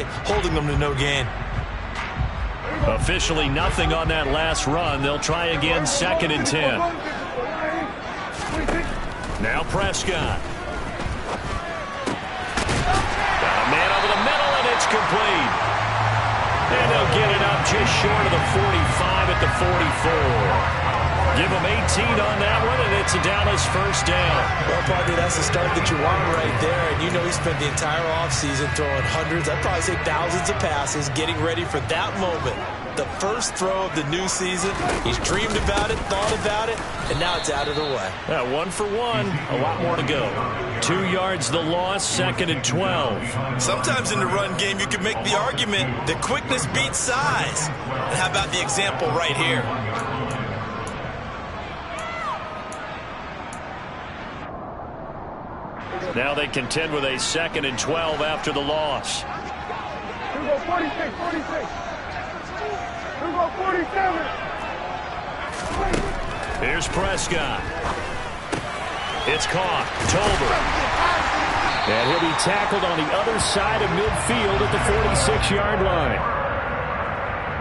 holding them to no gain. Officially nothing on that last run. They'll try again, 2nd and 10. Now Prescott. Got a man over the middle, and it's complete. And they'll get it up just short of the 45 at the 44. Give him 18 on that one, and it's a Dallas first down. Well, partner, that's the start that you want right there. And you know he spent the entire offseason throwing hundreds, I'd probably say thousands of passes, getting ready for that moment. The first throw of the new season. He's dreamed about it, thought about it, and now it's out of the way. Yeah, 1 for 1. A lot more to go. 2 yards the loss, 2nd and 12. Sometimes in the run game, you can make the argument that quickness beats size. And how about the example right here? Now they contend with a 2nd and 12 after the loss. Here we go, 46, 46. Here we go, 47. Here's Prescott. It's caught. Tolbert. And he'll be tackled on the other side of midfield at the 46-yard line.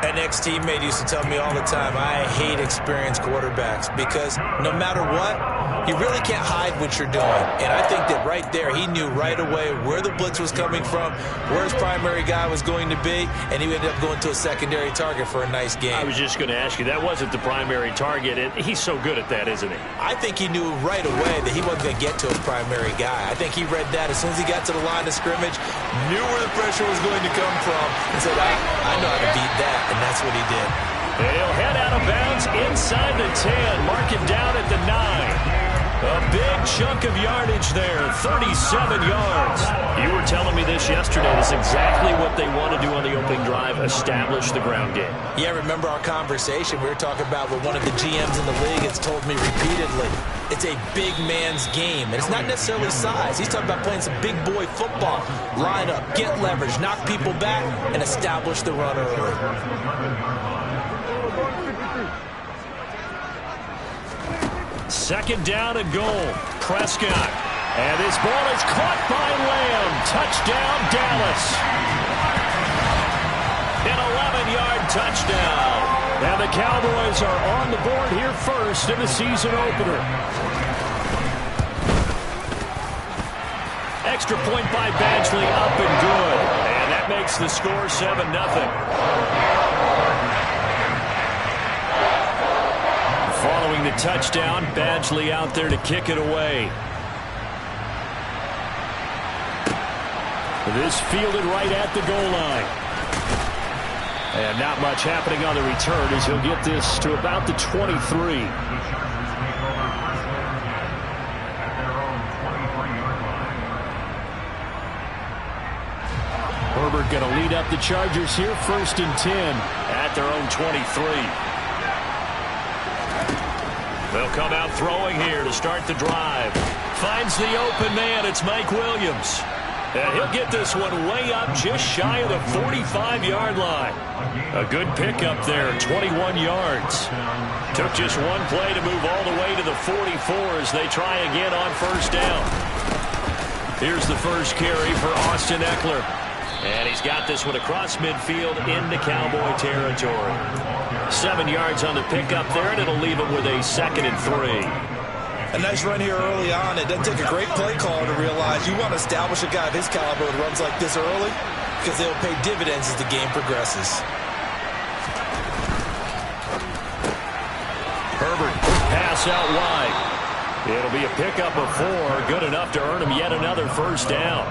An ex-teammate used to tell me all the time, I hate experienced quarterbacks because no matter what, you really can't hide what you're doing. And I think that right there, he knew right away where the blitz was coming from, where his primary guy was going to be, and he ended up going to a secondary target for a nice game. I was just going to ask you, that wasn't the primary target. He's so good at that, isn't he? I think he knew right away that he wasn't going to get to his primary guy. I think he read that as soon as he got to the line of scrimmage, knew where the pressure was going to come from, and said, I know how to beat that, and that's what he did. And he'll head out of bounds inside the 10, mark it down at the 9. A big chunk of yardage there, 37 yards. You were telling me this yesterday. That's exactly what they want to do on the opening drive, establish the ground game. Yeah, remember our conversation? We were talking about what one of the GMs in the league has told me repeatedly. It's a big man's game, and it's not necessarily size. He's talking about playing some big boy football. Line up, get leverage, knock people back, and establish the run early. 2nd down and goal. Prescott. And this ball is caught by Lamb. Touchdown, Dallas. An 11-yard touchdown. And the Cowboys are on the board here first in the season opener. Extra point by Badgley, up and good. And that makes the score 7-0. Following the touchdown, Badgley out there to kick it away. This fielded right at the goal line. And not much happening on the return as he'll get this to about the 23. Herbert going to lead up the Chargers here, 1st and 10 at their own 23. They'll come out throwing here to start the drive. Finds the open man. It's Mike Williams. And he'll get this one way up just shy of the 45-yard line. A good pickup there, 21 yards. Took just one play to move all the way to the 44 as they try again on 1st down. Here's the first carry for Austin Ekeler. And he's got this one across midfield into Cowboy territory. 7 yards on the pickup there, and it'll leave him with a 2nd and 3. A nice run here early on. It doesn't take a great play caller to realize you want to establish a guy of his caliber with runs like this early because they'll pay dividends as the game progresses. Herbert, pass out wide. It'll be a pickup of 4, good enough to earn him yet another 1st down.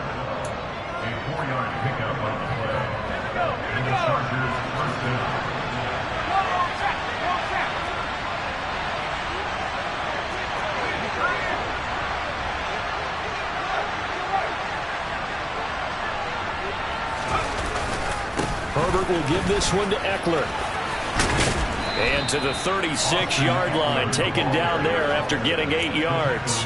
Herbert will give this one to Ekeler. And to the 36-yard line, taken down there after getting 8 yards.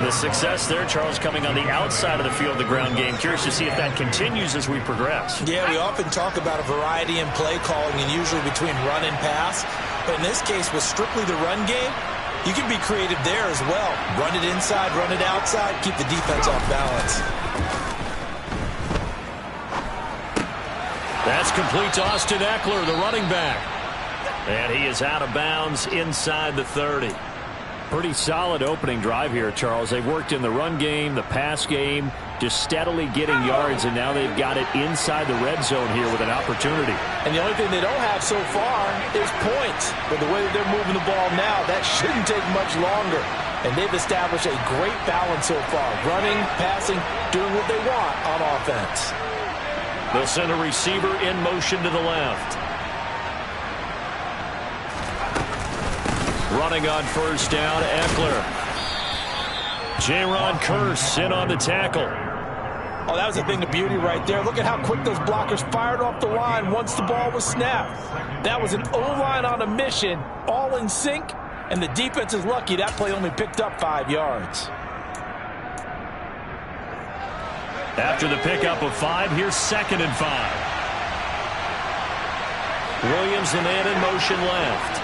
The success there, Charles, coming on the outside of the field, the ground game. Curious to see if that continues as we progress. Yeah, we often talk about a variety in play calling and usually between run and pass. But in this case, with strictly the run game, you can be creative there as well. Run it inside, run it outside, keep the defense off balance. That's complete to Austin Ekeler, the running back. And he is out of bounds inside the 30. Pretty solid opening drive here, Charles. They've worked in the run game, the pass game, just steadily getting yards, and now they've got it inside the red zone here with an opportunity. And the only thing they don't have so far is points. But the way that they're moving the ball now, that shouldn't take much longer. And they've established a great balance so far. Running, passing, doing what they want on offense. They'll send a receiver in motion to the left. Running on first down, Ekeler. Jaron Kearse in on the tackle. Oh, that was a thing of beauty right there. Look at how quick those blockers fired off the line once the ball was snapped. That was an O-line on a mission, all in sync, and the defense is lucky that play only picked up 5 yards. After the pickup of 5, here's 2nd and 5. Williams, the man in motion left.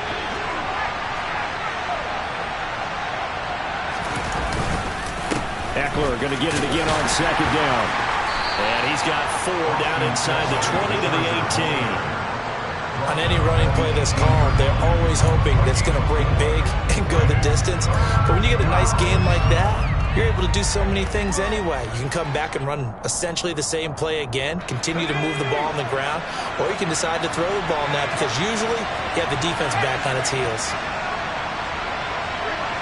Ekeler going to get it again on 2nd down. And he's got 4 down inside the 20 to the 18. On any running play that's called, they're always hoping that it's going to break big and go the distance. But when you get a nice gain like that, you're able to do so many things anyway. You can come back and run essentially the same play again, continue to move the ball on the ground, or you can decide to throw the ball now because usually you have the defense back on its heels.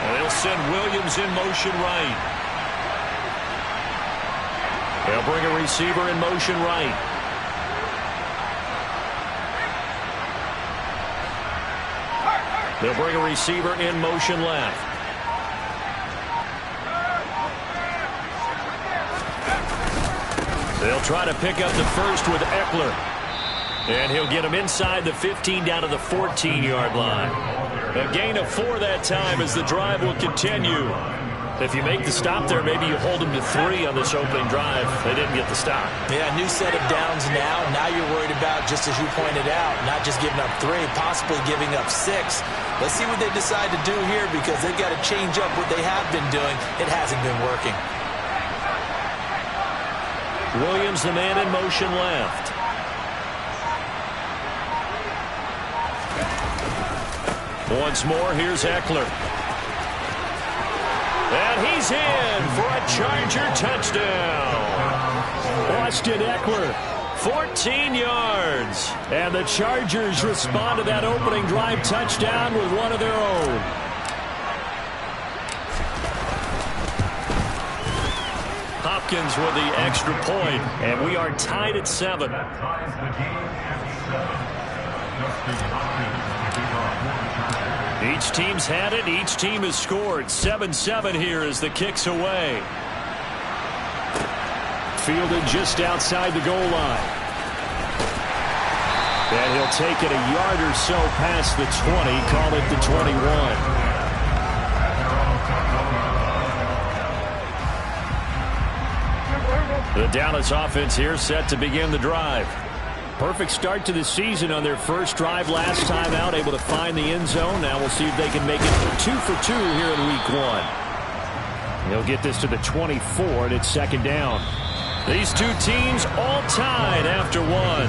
And they'll send Williams in motion right. They'll bring a receiver in motion right. They'll bring a receiver in motion left. They'll try to pick up the first with Ekeler. And he'll get him inside the 15 down to the 14-yard line. A gain of 4 that time as the drive will continue. If you make the stop there, maybe you hold them to 3 on this opening drive. They didn't get the stop. Yeah, new set of downs now. Now you're worried about, just as you pointed out, not just giving up 3, possibly giving up 6. Let's see what they decide to do here because they've got to change up what they have been doing. It hasn't been working. Williams, the man in motion left. Once more, here's Ekeler. And he's in for a Charger touchdown. Austin Ekeler, 14 yards. And the Chargers respond to that opening drive touchdown with one of their own. Hopkins with the extra point, and we are tied at 7. Each team's had it. Each team has scored. 7-7 here as the kick's away. Fielded just outside the goal line. And he'll take it a yard or so past the 20. Call it the 21. The Dallas offense here set to begin the drive. Perfect start to the season on their first drive last time out, able to find the end zone. Now we'll see if they can make it 2 for 2 here in week 1. They'll get this to the 24, and it's 2nd down. These two teams all tied after 1.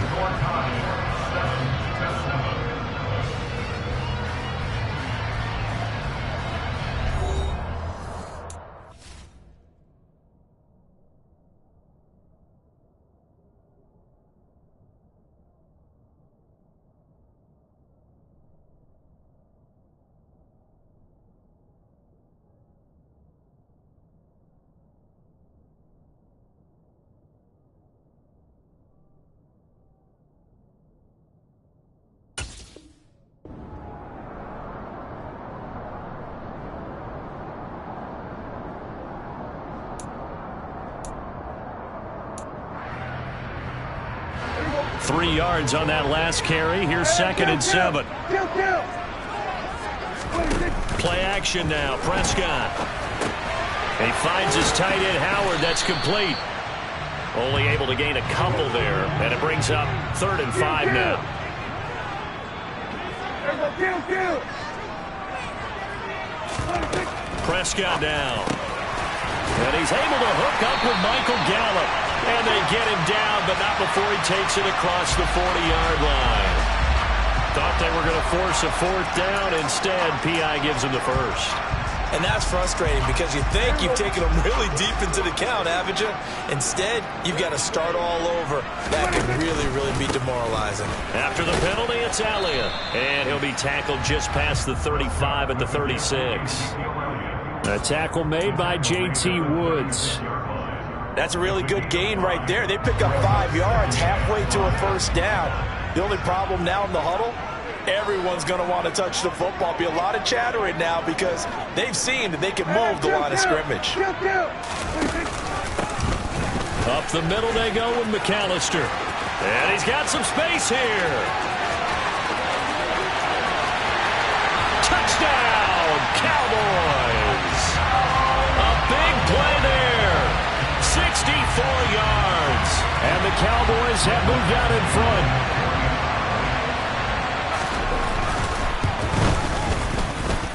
Three yards on that last carry. Here's 2nd and 7. Play action now. Prescott. He finds his tight end, Howard. That's complete. Only able to gain a couple there. And it brings up 3rd and 5 now. Prescott down. And he's able to hook up with Michael Gallup. And they get him down, but not before he takes it across the 40-yard line. Thought they were going to force a fourth down. Instead, P.I. gives him the first. And that's frustrating because you think you've taken them really deep into the count, haven't you? Instead, you've got to start all over. That could really, really be demoralizing. After the penalty, it's Elliott. And he'll be tackled just past the 35 at the 36. A tackle made by J.T. Woods. That's a really good gain right there. They pick up 5 yards halfway to a first down. The only problem now in the huddle, everyone's going to want to touch the football. Be a lot of chattering now because they've seen that they can move the line of scrimmage. Up the middle they go with McAllister. And he's got some space here. Touchdown, Cowboys. A big play there. 64 yards. And the Cowboys have moved out in front.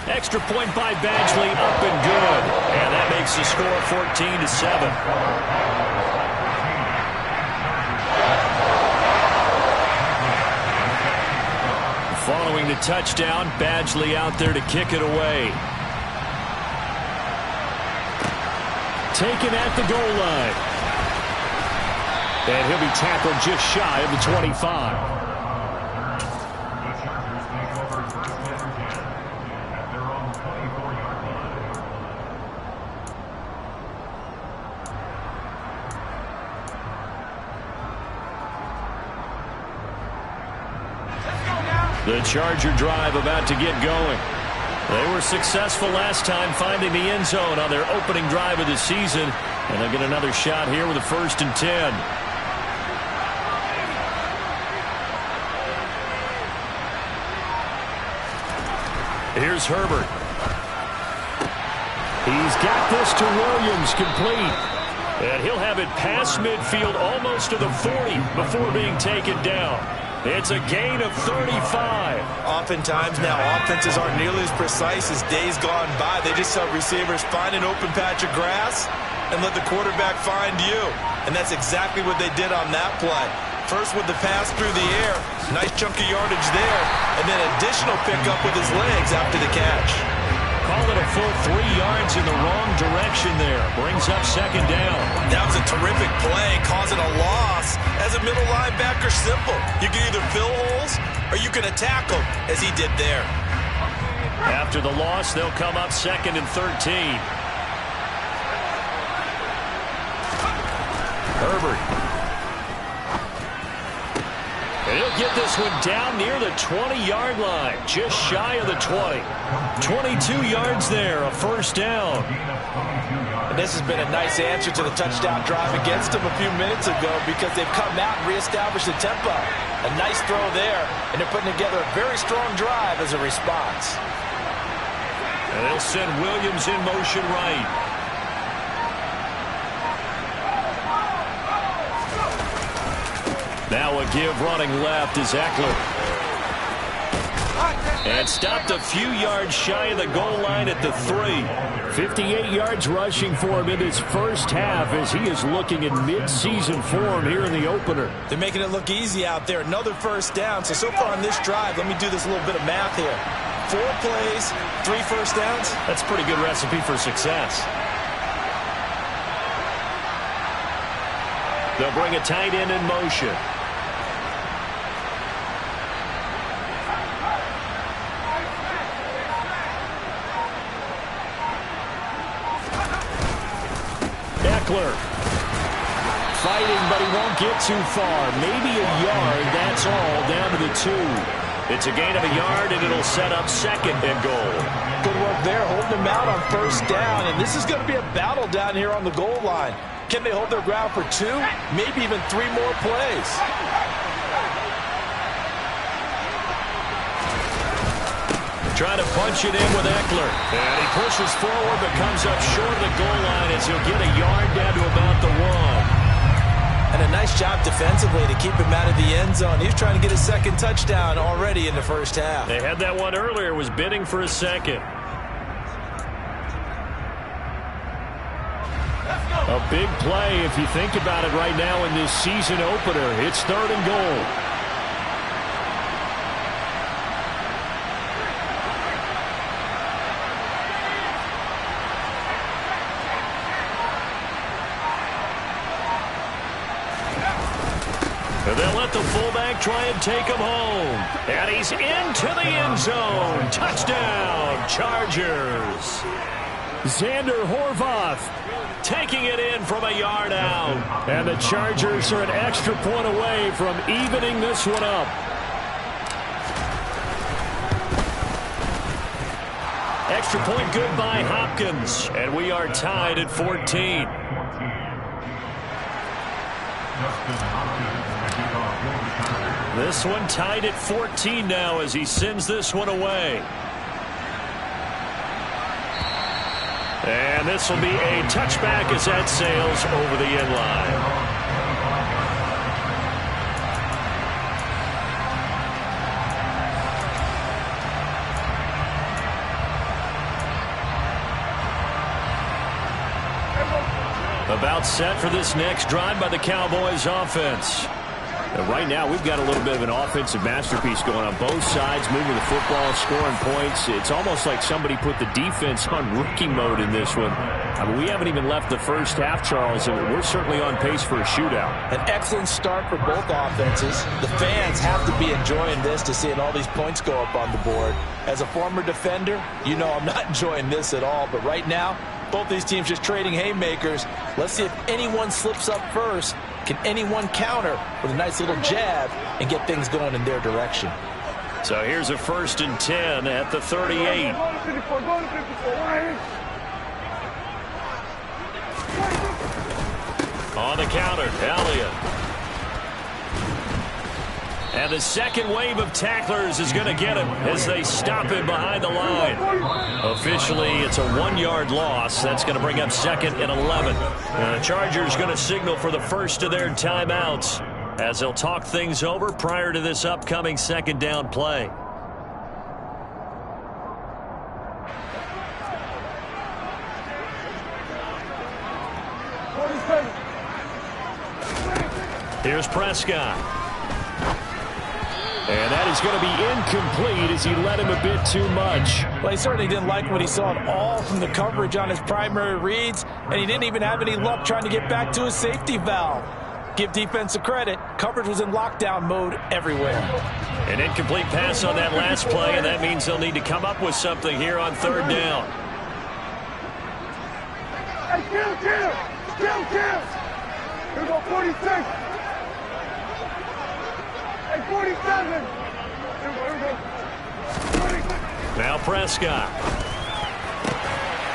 Extra point by Badgley, up and good. And that makes the score 14-7. Following the touchdown, Badgley out there to kick it away. Taken at the goal line. And he'll be tackled just shy of the 25. The Charger drive about to get going. They were successful last time finding the end zone on their opening drive of the season. And they'll get another shot here with a 1st and 10. Here's Herbert. He's got this to Williams, complete. And he'll have it past midfield almost to the 40 before being taken down. It's a gain of 35. Oftentimes now, offenses aren't nearly as precise as days gone by. They just help receivers find an open patch of grass and let the quarterback find you. And that's exactly what they did on that play. First with the pass through the air, nice chunk of yardage there, and then additional pickup with his legs after the catch. Call it a full 3 yards in the wrong direction there. Brings up 2nd down. That was a terrific play, causing a loss. As a middle linebacker, simple. You can either fill holes or you can attack them, as he did there. After the loss, they'll come up 2nd and 13. Herbert. And he'll get this one down near the 20-yard line, just shy of the 20. 22 yards there, a 1st down. And this has been a nice answer to the touchdown drive against them a few minutes ago because they've come out and reestablished the tempo. A nice throw there, and they're putting together a very strong drive as a response. And they'll send Williams in motion right. Now a give running left is Eckler. And stopped a few yards shy of the goal line at the 3. 58 yards rushing for him in his first half as he is looking in mid-season form here in the opener. They're making it look easy out there. Another 1st down. So far on this drive, let me do this little bit of math here. 4 plays, 3 1st downs. That's a pretty good recipe for success. They'll bring a tight end in motion. Eckler. Fighting, but he won't get too far. Maybe a yard, that's all, down to the 2. It's a gain of a yard, and it'll set up 2nd and goal. Good work there, holding them out on 1st down. And this is going to be a battle down here on the goal line. Can they hold their ground for 2, maybe even 3 more plays? Trying to punch it in with Eckler. And he pushes forward but comes up short of the goal line as he'll get a yard down to about the 1. And a nice job defensively to keep him out of the end zone. He's trying to get his 2nd touchdown already in the first half. They had that one earlier, was bidding for a 2nd. Let's go. A big play if you think about it right now in this season opener. It's 3rd and goal. And they'll let the fullback try and take him home. And he's into the end zone. Touchdown, Chargers. Xander Horvath taking it in from a yard out. And the Chargers are an extra point away from evening this one up. Extra point good by Hopkins. And we are tied at 14. This one tied at 14 now as he sends this one away. And this will be a touchback as that sails over the end line. About set for this next drive by the Cowboys offense. And right now, we've got a little bit of an offensive masterpiece going on both sides, moving the football, scoring points. It's almost like somebody put the defense on rookie mode in this one. I mean, we haven't even left the first half, Charles, and we're certainly on pace for a shootout. An excellent start for both offenses. The fans have to be enjoying this to seeing all these points go up on the board. As a former defender, you know I'm not enjoying this at all. But right now, both these teams just trading haymakers. Let's see if anyone slips up first. Can anyone counter with a nice little jab and get things going in their direction? So here's a 1st and 10 at the 38. On the counter, Elliott. And the second wave of tacklers is going to get him as they stop him behind the line. Officially, it's a 1-yard loss. That's going to bring up 2nd and 11. The Chargers going to signal for the first of their timeouts as they'll talk things over prior to this upcoming 2nd down play. Here's Prescott. And that is going to be incomplete as he led him a bit too much. Well, he certainly didn't like what he saw at all from the coverage on his primary reads, and he didn't even have any luck trying to get back to his safety valve. Give defense a credit. Coverage was in lockdown mode everywhere. An incomplete pass on that last play, and that means they'll need to come up with something here on 3rd down. Hey, kill! Here we go, 46. Hey, 47. Here we go. 46. Now Prescott.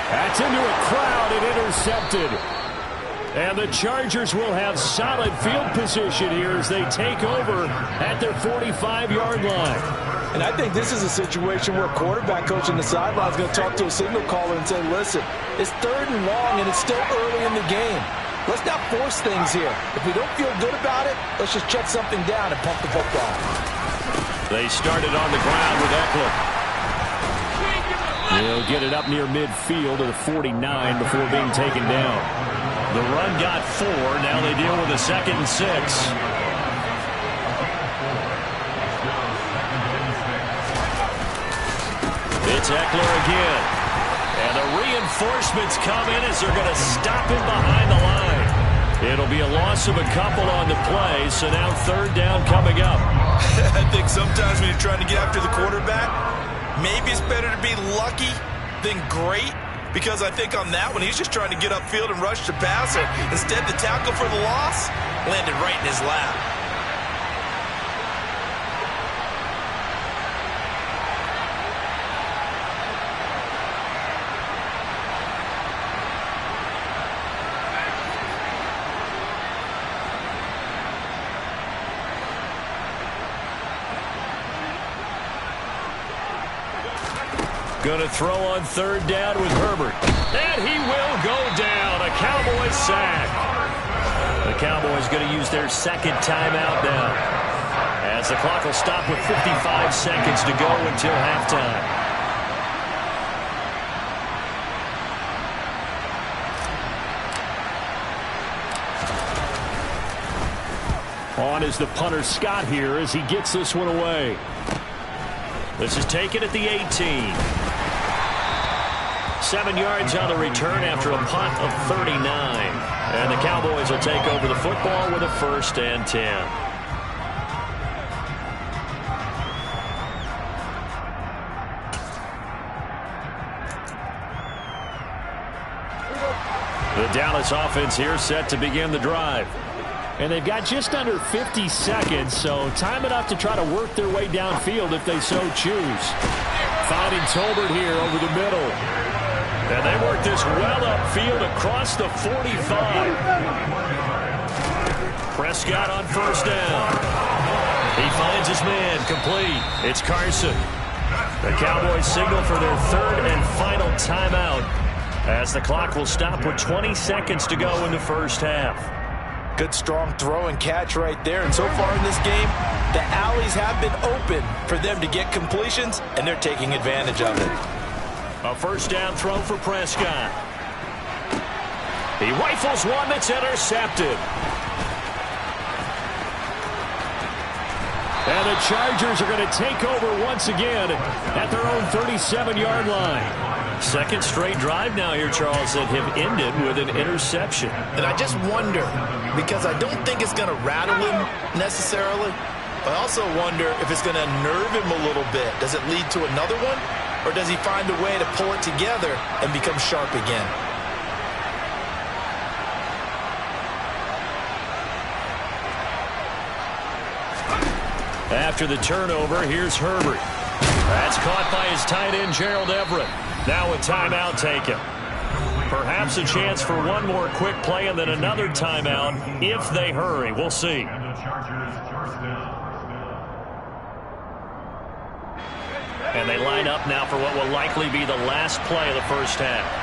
That's into a crowd and intercepted. And the Chargers will have solid field position here as they take over at their 45-yard line. And I think this is a situation where a quarterback coach on the sideline is going to talk to a signal caller and say, listen, it's 3rd and long and it's still early in the game. Let's not force things here. If we don't feel good about it, let's just check something down and pump the football. They started on the ground with Eckler. He'll get it up near midfield to the 49 before being taken down. The run got 4. Now they deal with a 2nd and 6. It's Eckler again. And the reinforcements come in as they're going to stop him behind the line. It'll be a loss of a couple on the play, so now 3rd down coming up. I think sometimes when you're trying to get after the quarterback, maybe it's better to be lucky than great, because I think on that one, he's just trying to get upfield and rush the passer. Instead, the tackle for the loss landed right in his lap. Going to throw on 3rd down with Herbert. And he will go down. A Cowboy sack. The Cowboys going to use their 2nd timeout now, as the clock will stop with 55 seconds to go until halftime. On is the punter Scott here as he gets this one away. This is taken at the 18. 7 yards on the return after a punt of 39. And the Cowboys will take over the football with a 1st and 10. The Dallas offense here set to begin the drive. And they've got just under 50 seconds, so time enough to try to work their way downfield if they so choose. Finding Tolbert here over the middle. And they work this well upfield across the 45. Prescott on 1st down. He finds his man complete. It's Carson. The Cowboys signal for their 3rd and final timeout as the clock will stop with 20 seconds to go in the first half. Good strong throw and catch right there. And so far in this game, the alleys have been open for them to get completions, and they're taking advantage of it. A 1st down throw for Prescott. He rifles one that's intercepted. And the Chargers are going to take over once again at their own 37-yard line. Second straight drive now here, Charles, that have ended with an interception. And I just wonder, because I don't think it's going to rattle him necessarily, I also wonder if it's going to nerve him a little bit. Does it lead to another one? Or does he find a way to pull it together and become sharp again? After the turnover, here's Herbert. That's caught by his tight end, Gerald Everett. Now a timeout taken. Perhaps a chance for one more quick play and then another timeout if they hurry. We'll see. And they line up now for what will likely be the last play of the first half.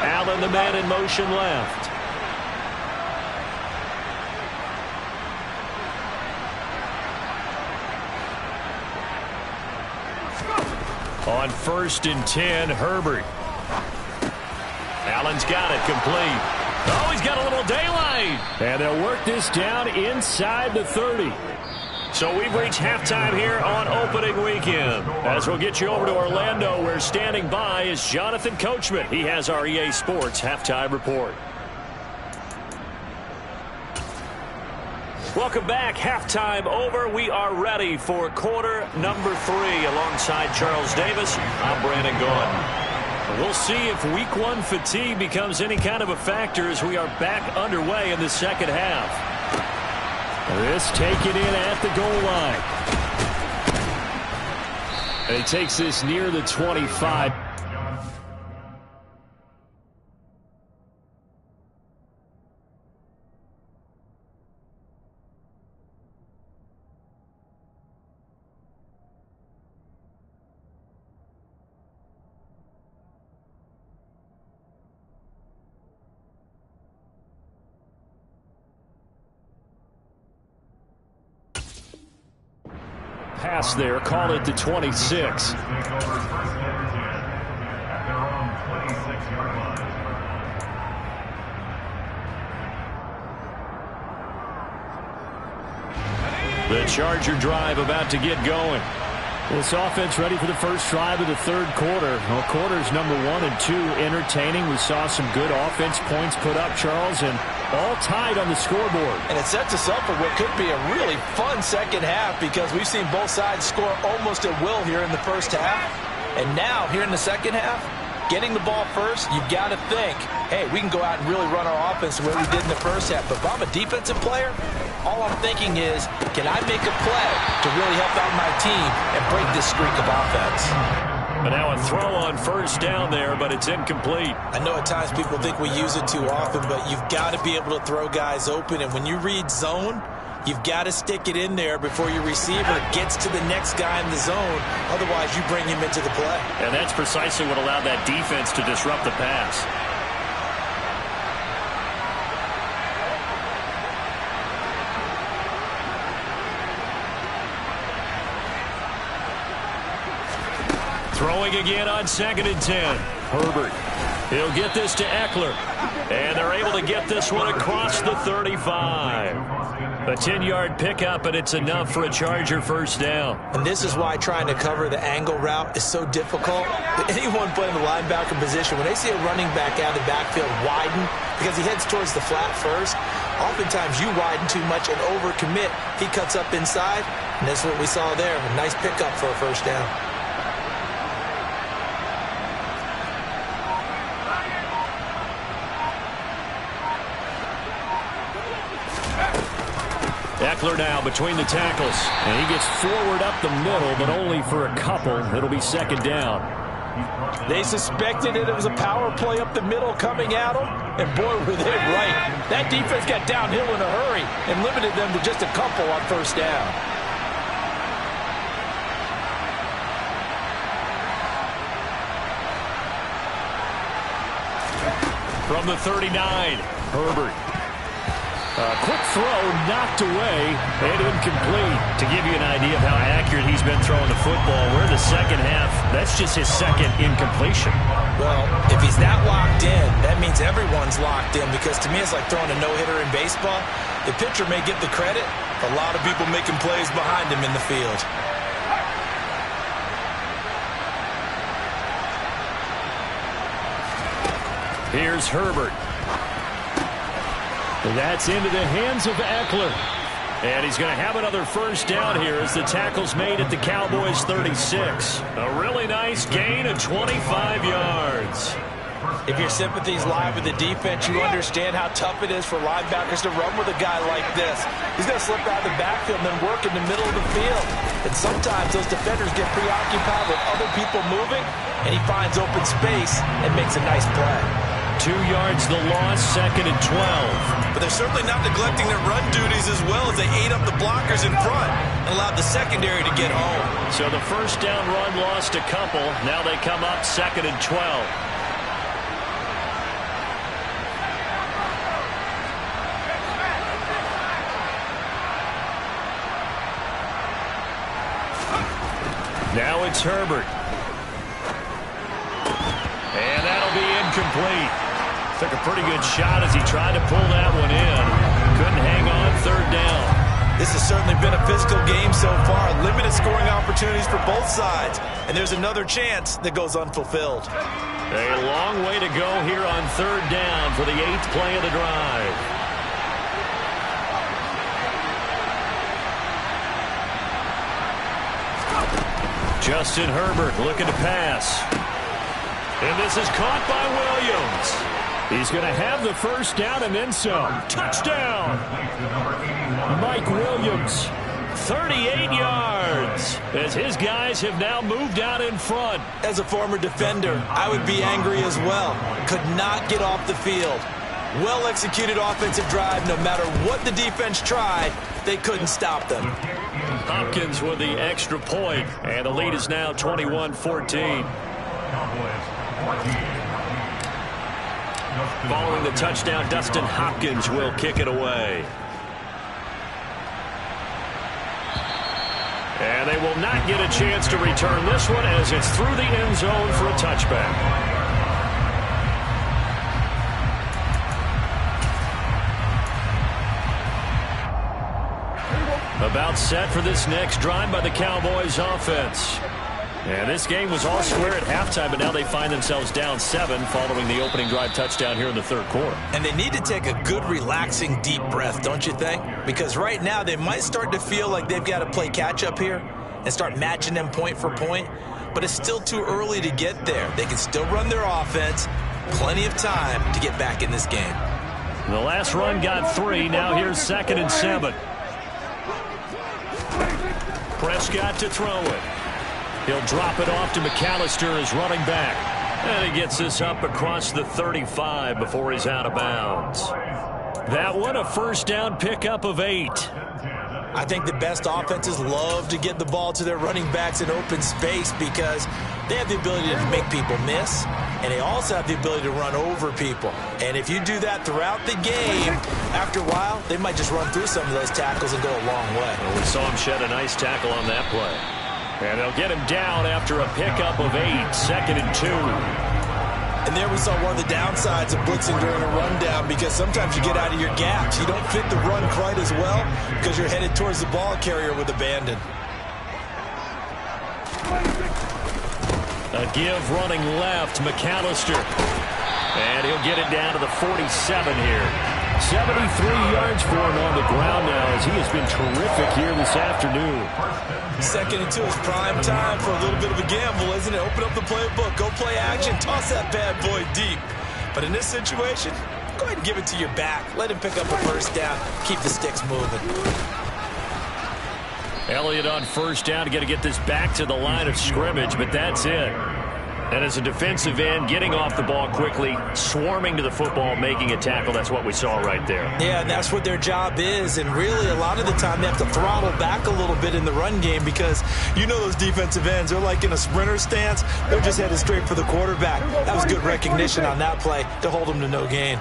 Allen, the man in motion left. On 1st and 10, Herbert. Allen's got it complete. Oh, he's got a little daylight. And they'll work this down inside the 30. So we've reached halftime here on opening weekend. As we'll get you over to Orlando, where standing by is Jonathan Coachman. He has our EA Sports halftime report. Welcome back. Halftime over. We are ready for quarter number 3. Alongside Charles Davis, I'm Brandon Gaudin. We'll see if week 1 fatigue becomes any kind of a factor as we are back underway in the second half. This taken in at the goal line. And he takes this near the 25. Pass there, call it the 26. The Charger drive about to get going. This offense ready for the first drive of the third quarter. Well, quarters number 1 and 2 entertaining. We saw some good offense points put up, Charles, and all tied on the scoreboard. And it sets us up for what could be a really fun second half because we've seen both sides score almost at will here in the first half. And now, here in the second half, getting the ball first, you've got to think, hey, we can go out and really run our offense the way we did in the first half. But if I'm a defensive player, all I'm thinking is, can I make a play to really help out my team and break this streak of offense? But now a throw on first down there, but it's incomplete. I know at times people think we use it too often, but you've got to be able to throw guys open. And when you read zone, you've got to stick it in there before your receiver gets to the next guy in the zone. Otherwise, you bring him into the play. And that's precisely what allowed that defense to disrupt the pass. Throwing again on 2nd and 10. Herbert. He'll get this to Eckler. And they're able to get this one across the 35. A 10-yard pickup, and it's enough for a Charger first down. And this is why trying to cover the angle route is so difficult. Anyone playing the linebacker position, when they see a running back out of the backfield widen because he heads towards the flat first, oftentimes you widen too much and overcommit. He cuts up inside, and that's what we saw there. A nice pickup for a first down. Eckler now between the tackles. And he gets forward up the middle, but only for a couple. It'll be 2nd down. They suspected that it was a power play up the middle coming at them, and boy, were they right. That defense got downhill in a hurry and limited them to just a couple on first down. From the 39, Herbert. A quick throw knocked away and incomplete. To give you an idea of how accurate he's been throwing the football, we're in the second half. That's just his second incompletion. Well, if he's that locked in, that means everyone's locked in, because to me it's like throwing a no-hitter in baseball. The pitcher may get the credit. A lot of people making plays behind him in the field. Here's Herbert. That's into the hands of Eckler. And he's going to have another first down here as the tackle's made at the Cowboys' 36. A really nice gain of 25 yards. If your sympathies lie with the defense, you understand how tough it is for linebackers to run with a guy like this. He's going to slip out of the backfield and then work in the middle of the field. And sometimes those defenders get preoccupied with other people moving, and he finds open space and makes a nice play. 2 yards the loss, 2nd and 12. But they're certainly not neglecting their run duties as well, as they ate up the blockers in front and allowed the secondary to get home. So the first down run lost a couple. Now they come up 2nd and 12. Now it's Herbert. And that'll be incomplete. Took a pretty good shot as he tried to pull that one in. Couldn't hang on 3rd down. This has certainly been a physical game so far. Limited scoring opportunities for both sides. And there's another chance that goes unfulfilled. A long way to go here on 3rd down for the 8th play of the drive. Justin Herbert looking to pass. And this is caught by Williams. He's going to have the first down and then some. Touchdown! Mike Williams, 38 yards, as his guys have now moved out in front. As a former defender, I would be angry as well. Could not get off the field. Well-executed offensive drive. No matter what the defense tried, they couldn't stop them. Hopkins with the extra point, and the lead is now 21-14. Following the touchdown, Dustin Hopkins will kick it away. And they will not get a chance to return this one as it's through the end zone for a touchback. About set for this next drive by the Cowboys offense. And this game was all square at halftime, but now they find themselves down 7 following the opening drive touchdown here in the 3rd quarter. And they need to take a good, relaxing, deep breath, don't you think? Because right now they might start to feel like they've got to play catch-up here and start matching them point for point. But it's still too early to get there. They can still run their offense. Plenty of time to get back in this game. The last run got 3. Now here's 2nd and 7. Prescott to throw it. He'll drop it off to McAllister as running back. And he gets this up across the 35 before he's out of bounds. That one, a first down pickup of 8. I think the best offenses love to get the ball to their running backs in open space because they have the ability to make people miss, and they also have the ability to run over people. And if you do that throughout the game, after a while, they might just run through some of those tackles and go a long way. Well, we saw him shed a nice tackle on that play. And they'll get him down after a pickup of 8, 2nd and 2. And there we saw one of the downsides of blitzing during a rundown, because sometimes you get out of your gaps. You don't fit the run quite as well because you're headed towards the ball carrier with abandon. A give running left, McAllister. And he'll get it down to the 47 here. 73 yards for him on the ground now, as he has been terrific here this afternoon. 2nd and 2 is prime time for a little bit of a gamble, isn't it? Open up the playbook, go play action, toss that bad boy deep. But in this situation, go ahead and give it to your back. Let him pick up a first down. Keep the sticks moving. Elliott on first down, got to get this back to the line of scrimmage, but that's it. And as a defensive end, getting off the ball quickly, swarming to the football, making a tackle, that's what we saw right there. Yeah, and that's what their job is. And really, a lot of the time, they have to throttle back a little bit in the run game, because you know those defensive ends, they're like in a sprinter stance. They're just headed straight for the quarterback. That was good recognition on that play to hold them to no gain.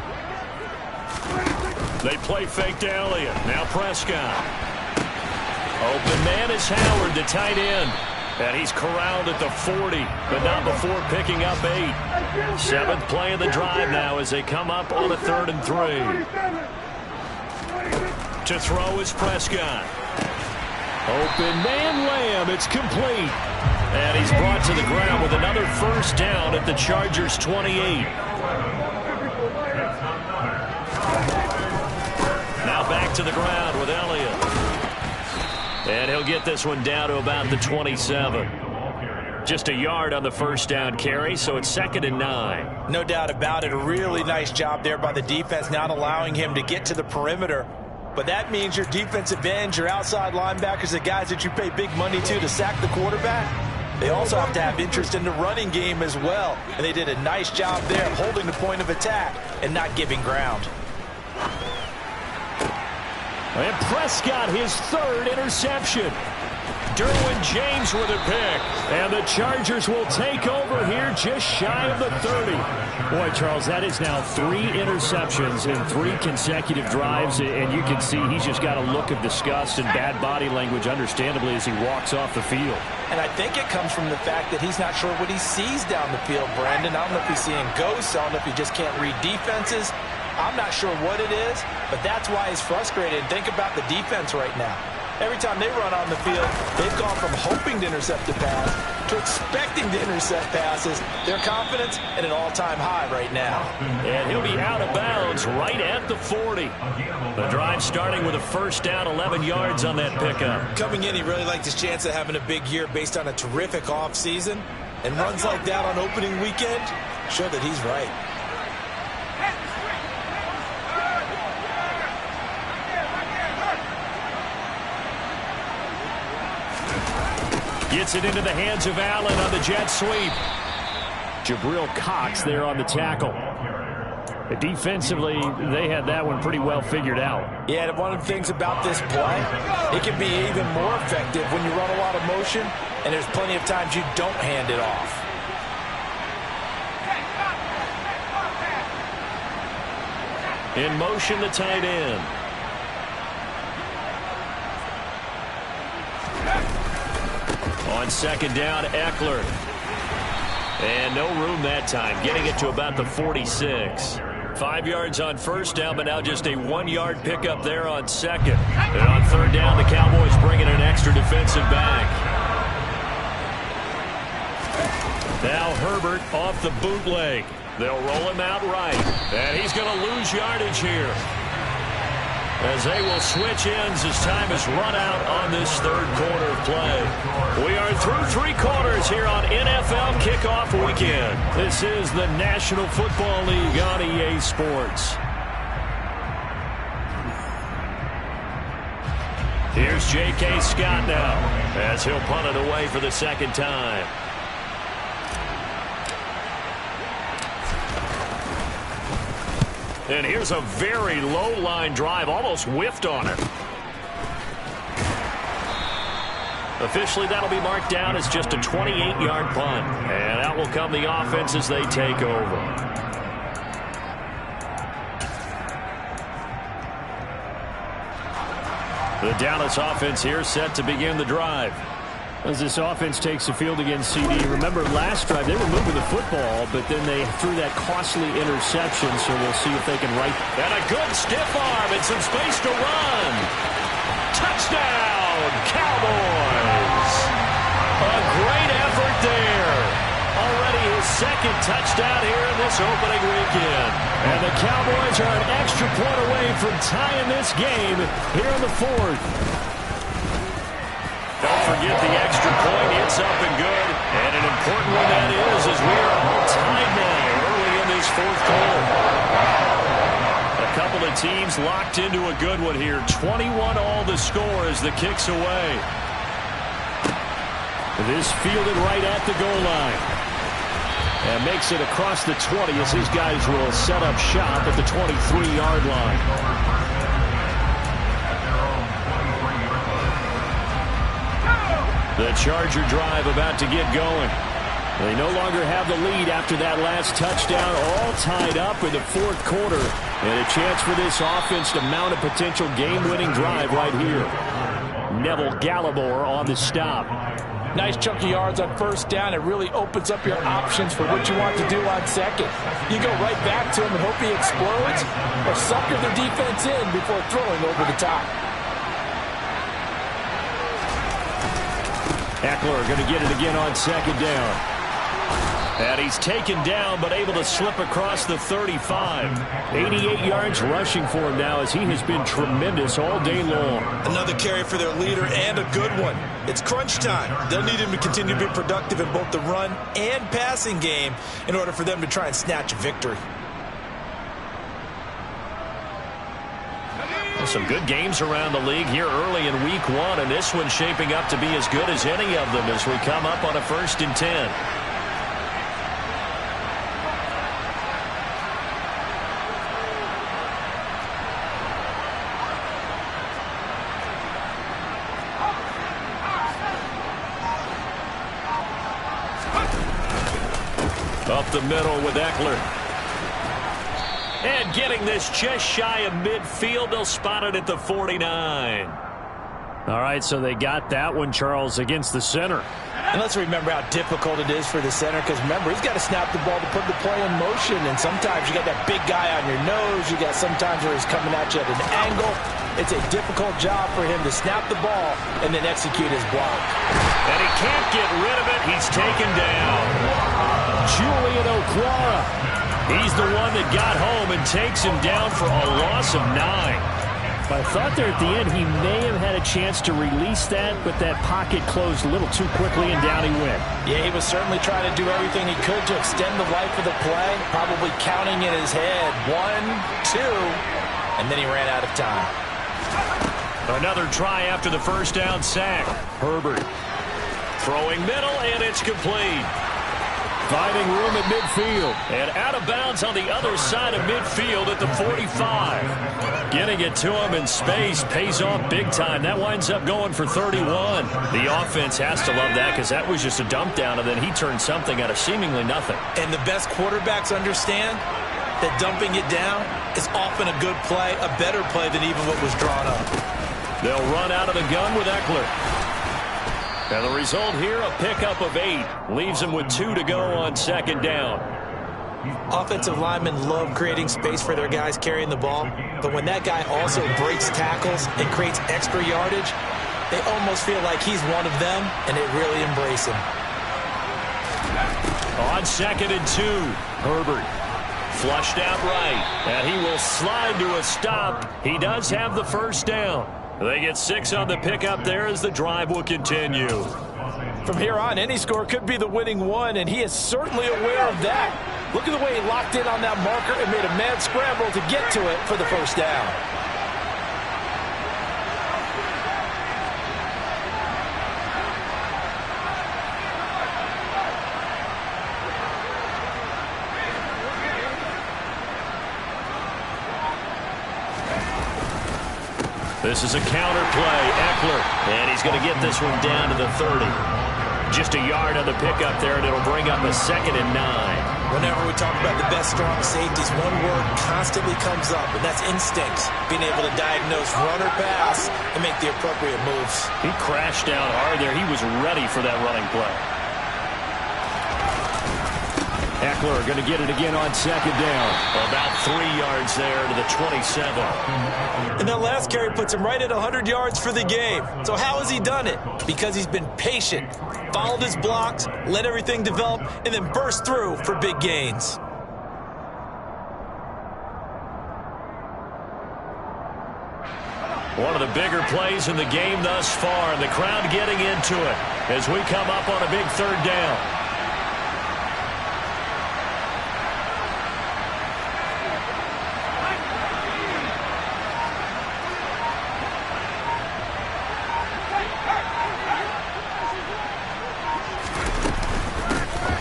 They play fake to Elliott. Now Prescott. Open man is Howard, the tight end. And he's corralled at the 40, but not before picking up 8. 7th play of the drive now as they come up on a 3rd and 3. To throw is Prescott. Open man Lamb, it's complete. And he's brought to the ground with another first down at the Chargers' 28. Now back to the ground with Elliott. And he'll get this one down to about the 27. Just a yard on the first down carry, so it's 2nd and 9. No doubt about it. A really nice job there by the defense, not allowing him to get to the perimeter. But that means your defensive ends, your outside linebackers, the guys that you pay big money to sack the quarterback, they also have to have interest in the running game as well. And they did a nice job there of holding the point of attack and not giving ground. And Prescott, his 3rd interception. Derwin James with a pick. And the Chargers will take over here just shy of the 30. Boy, Charles, that is now 3 interceptions in 3 consecutive drives. And you can see he's just got a look of disgust and bad body language, understandably, as he walks off the field. And I think it comes from the fact that he's not sure what he sees down the field, Brandon. I don't know if he's seeing ghosts. I don't know if he just can't read defenses. I'm not sure what it is, but that's why he's frustrated. Think about the defense right now. Every time they run on the field, they've gone from hoping to intercept a pass to expecting to intercept passes. Their confidence at an all-time high right now. And he'll be out of bounds right at the 40. The drive starting with a first down, 11 yards on that pickup. Coming in, he really liked his chance of having a big year based on a terrific offseason. And runs like that on opening weekend show that he's right. Gets it into the hands of Allen on the jet sweep. Jabril Cox there on the tackle. Defensively, they had that one pretty well figured out. Yeah, and one of the things about this play, it can be even more effective when you run a lot of motion, and there's plenty of times you don't hand it off. In motion, the tight end. On 2nd down, Eckler. And no room that time, getting it to about the 46. 5 yards on first down, but now just a 1-yard pickup there on 2nd. And on 3rd down, the Cowboys bringing an extra defensive back. Now Herbert off the bootleg. They'll roll him out right. And he's going to lose yardage here, as they will switch ends as time is run out on this 3rd quarter of play. We are through 3 quarters here on NFL Kickoff Weekend. This is the National Football League on EA Sports. Here's J.K. Scott now, as he'll punt it away for the 2nd time. And here's a very low-line drive, almost whiffed on it. Officially, that'll be marked down as just a 28-yard punt. And out will come the offense as they take over. The Dallas offense here set to begin the drive. As this offense takes the field against CD, remember last drive they were moving the football, but then they threw that costly interception, so we'll see if they can right. And a good stiff arm and some space to run. Touchdown, Cowboys! A great effort there. Already his second touchdown here in this opening weekend. And the Cowboys are an extra point away from tying this game here in the fourth. Don't forget the extra point. It's up and good. And an important one that is, as we are all tied now early in this fourth quarter. A couple of teams locked into a good one here. 21 all the score as the kick's away. This fielded right at the goal line. And makes it across the 20 as his guys will set up shop at the 23-yard line. The Charger drive about to get going. They no longer have the lead after that last touchdown, all tied up in the fourth quarter. And a chance for this offense to mount a potential game-winning drive right here. Neville Gallimore on the stop. Nice chunky yards on first down. It really opens up your options for what you want to do on second. You go right back to him and hope he explodes, or sucker the defense in before throwing over the top. Eckler going to get it again on second down. And he's taken down, but able to slip across the 35. 88 yards rushing for him now as he has been tremendous all day long. Another carry for their leader and a good one. It's crunch time. They'll need him to continue to be productive in both the run and passing game in order for them to try and snatch a victory. Some good games around the league here early in week one, and this one's shaping up to be as good as any of them as we come up on a 1st and 10. Up the middle with Eckler. And getting this just shy of midfield. They'll spot it at the 49. All right, so they got that one, Charles, against the center. And let's remember how difficult it is for the center, because remember, he's got to snap the ball to put the play in motion, and sometimes you got that big guy on your nose. You got sometimes where he's coming at you at an angle. It's a difficult job for him to snap the ball and then execute his block. And he can't get rid of it. He's taken down. Julian Okwara. He's the one that got home and takes him down for a loss of 9. I thought there at the end he may have had a chance to release that, but that pocket closed a little too quickly and down he went. Yeah, he was certainly trying to do everything he could to extend the life of the play, probably counting in his head 1, 2, and then he ran out of time. Another try after the first down sack. Herbert throwing middle, and it's complete. Finding room at midfield. And out of bounds on the other side of midfield at the 45. Getting it to him in space pays off big time. That winds up going for 31. The offense has to love that because that was just a dump down, and then he turned something out of seemingly nothing. And the best quarterbacks understand that dumping it down is often a good play, a better play than even what was drawn up. They'll run out of the gun with Eckler. And the result here, a pickup of 8. Leaves them with 2 to go on second down. Offensive linemen love creating space for their guys carrying the ball, but when that guy also breaks tackles and creates extra yardage, they almost feel like he's one of them, and they really embrace him. On 2nd and 2, Herbert flushed out right, and he will slide to a stop. He does have the first down. They get 6 on the pickup there as the drive will continue. From here on, any score could be the winning one, and he is certainly aware of that. Look at the way he locked in on that marker and made a mad scramble to get to it for the first down. This is a counter play. Eckler, and he's going to get this one down to the 30. Just a yard on the pickup there, and it'll bring up a 2nd and 9. Whenever we talk about the best strong safeties, one word constantly comes up, and that's instincts. Being able to diagnose run or pass and make the appropriate moves. He crashed down hard there. He was ready for that running play. Eckler going to get it again on second down. About 3 yards there to the 27. And that last carry puts him right at 100 yards for the game. So how has he done it? Because he's been patient, followed his blocks, let everything develop, and then burst through for big gains. One of the bigger plays in the game thus far, and the crowd getting into it as we come up on a big third down.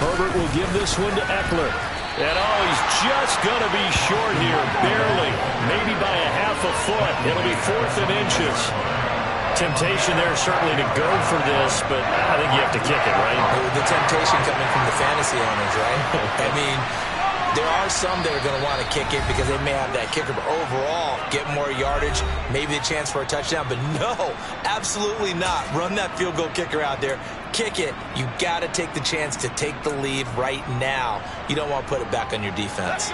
Herbert will give this one to Eckler. And he's just going to be short here, barely, maybe by a half a foot. It'll be 4th and inches. Temptation there certainly to go for this, but I think you have to kick it, right? The temptation coming from the fantasy owners, right? I mean, there are some that are going to want to kick it because they may have that kicker, but overall, get more yardage, maybe a chance for a touchdown. But no, absolutely not. Run that field goal kicker out there. Kick it. You got to take the chance to take the lead right now. You don't want to put it back on your defense.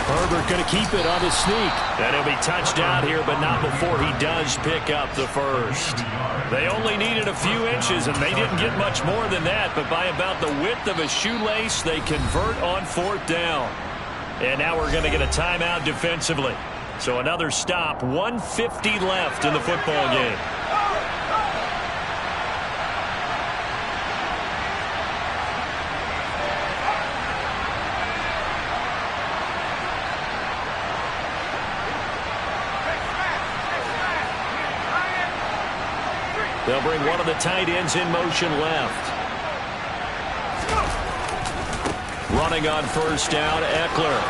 Herbert going to keep it on the sneak. And he'll be touched down here, but not before he does pick up the first. They only needed a few inches, and they didn't get much more than that. But by about the width of a shoelace, they convert on 4th down. And now we're going to get a timeout defensively. So another stop, 1:50 left in the football game. They'll bring one of the tight ends in motion left. Running on first down, Eckler.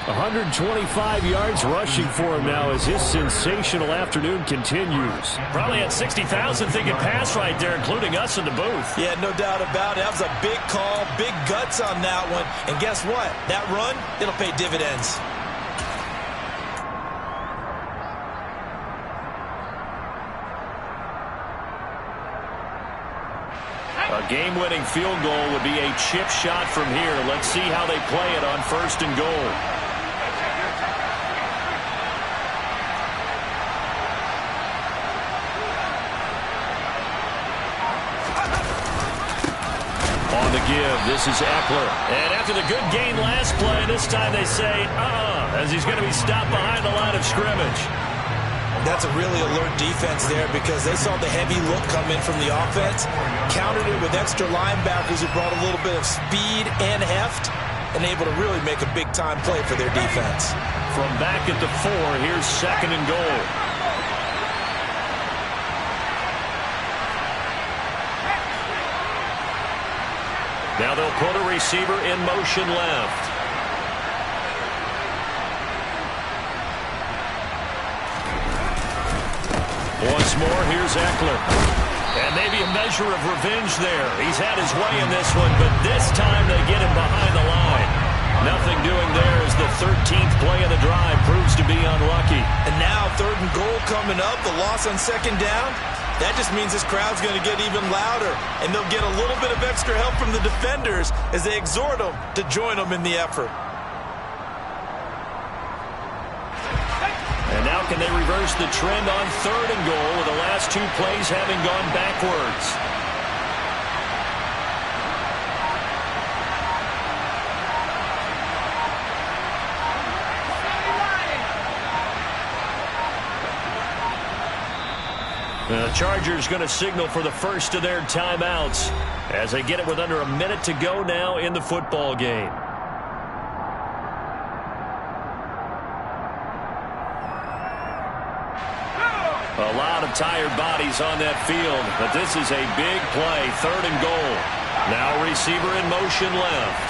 125 yards rushing for him now as his sensational afternoon continues. Probably had 60,000 thinking pass right there, including us in the booth. Yeah, no doubt about it. That was a big call, big guts on that one. And guess what? That run, it'll pay dividends. A game-winning field goal would be a chip shot from here. Let's see how they play it on 1st and goal. On the give, this is Eckler. And after the good gain last play, this time they say, as he's going to be stopped behind the line of scrimmage. That's a really alert defense there because they saw the heavy look come in from the offense, countered it with extra linebackers who brought a little bit of speed and heft, and able to really make a big-time play for their defense. From back at the 4, here's 2nd and goal. Now they'll put a receiver in motion left. Once more, here's Eckler. And maybe a measure of revenge there. He's had his way in this one, but this time they get him behind the line. Nothing doing there as the 13th play of the drive proves to be unlucky. And now 3rd and goal coming up, the loss on 2nd down. That just means this crowd's going to get even louder, and they'll get a little bit of extra help from the defenders as they exhort them to join them in the effort. And now can they reverse the trend on 3rd and goal with the last 2 plays having gone backwards? The Chargers going to signal for the first of their timeouts as they get it with under a minute to go now in the football game. A lot of tired bodies on that field, but this is a big play, 3rd and goal. Now receiver in motion left.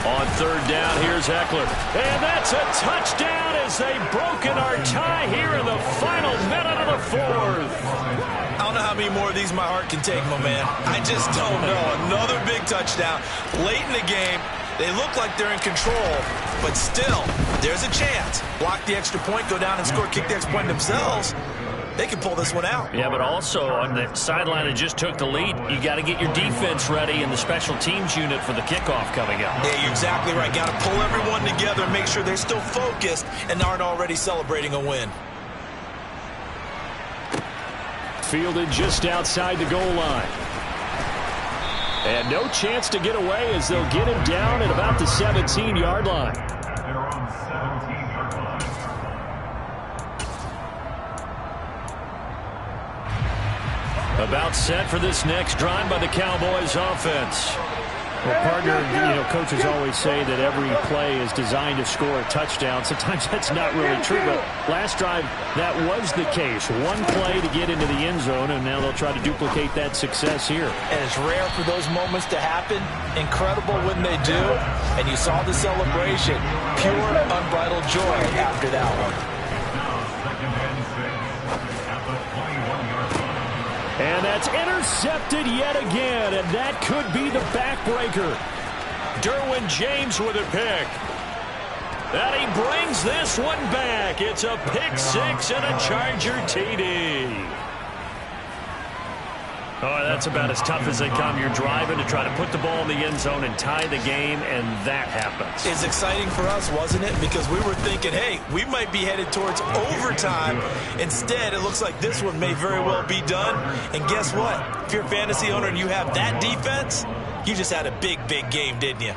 On third down, here's Eckler. And that's a touchdown as they've broken our tie here in the final minute of the fourth. I don't know how many more of these my heart can take, my man. I just don't know. Another big touchdown late in the game. They look like they're in control, but still, there's a chance. Block the extra point, go down and score, kick the extra point themselves. They can pull this one out. Yeah, but also on the sideline that just took the lead, you got to get your defense ready and the special teams unit for the kickoff coming up. Yeah, you're exactly right. Got to pull everyone together and make sure they're still focused and aren't already celebrating a win. Fielded just outside the goal line. And no chance to get away as they'll get him down at about the 17-yard line. They're on the 17-yard line. About set for this next drive by the Cowboys offense. Well, partner, coaches always say that every play is designed to score a touchdown. Sometimes that's not really true, but last drive, that was the case. One play to get into the end zone, and now they'll try to duplicate that success here. And it's rare for those moments to happen. Incredible when they do. And you saw the celebration. Pure, unbridled joy after that one. And that's intercepted yet again, and that could be the backbreaker. Derwin James with a pick. And he brings this one back. It's a pick six and a Charger TD. Oh, that's about as tough as they come. You're driving to try to put the ball in the end zone and tie the game, and that happens. It's exciting for us, wasn't it? Because we were thinking, hey, we might be headed towards overtime. Instead, it looks like this one may very well be done. And guess what? If you're a fantasy owner and you have that defense, you just had a big, big game, didn't you?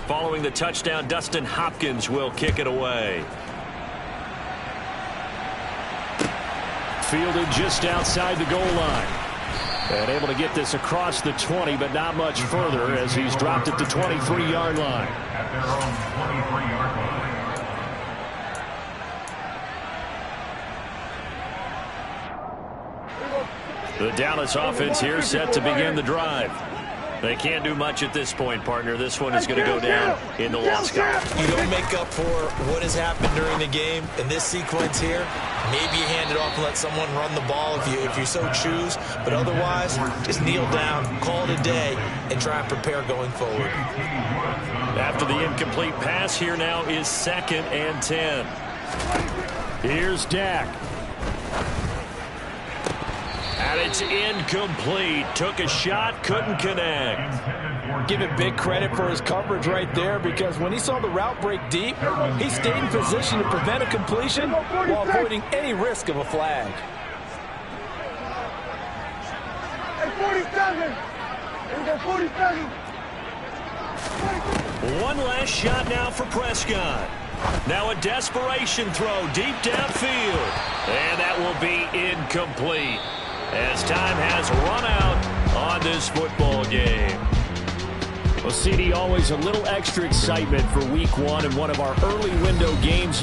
Following the touchdown, Dustin Hopkins will kick it away. Fielded just outside the goal line. And able to get this across the 20, but not much further as he's dropped at the 23-yard line. At their own 23-yard line. The Dallas offense here set to begin the drive. They can't do much at this point, partner. This one is going to go down in the loss column. You don't make up for what has happened during the game in this sequence here. Maybe you hand it off and let someone run the ball if you so choose. But otherwise, just kneel down, call it a day, and try and prepare going forward. After the incomplete pass, here now is 2nd and 10. Here's Dak. And it's incomplete. Took a shot, couldn't connect. Give him big credit for his coverage right there, because when he saw the route break deep, he stayed in position to prevent a completion while avoiding any risk of a flag. Hey, 47. Here we go, 47. One last shot now for Prescott. Now a desperation throw deep downfield. And that will be incomplete, as time has run out on this football game. Well, CD, always a little extra excitement for week one and one of our early window games here.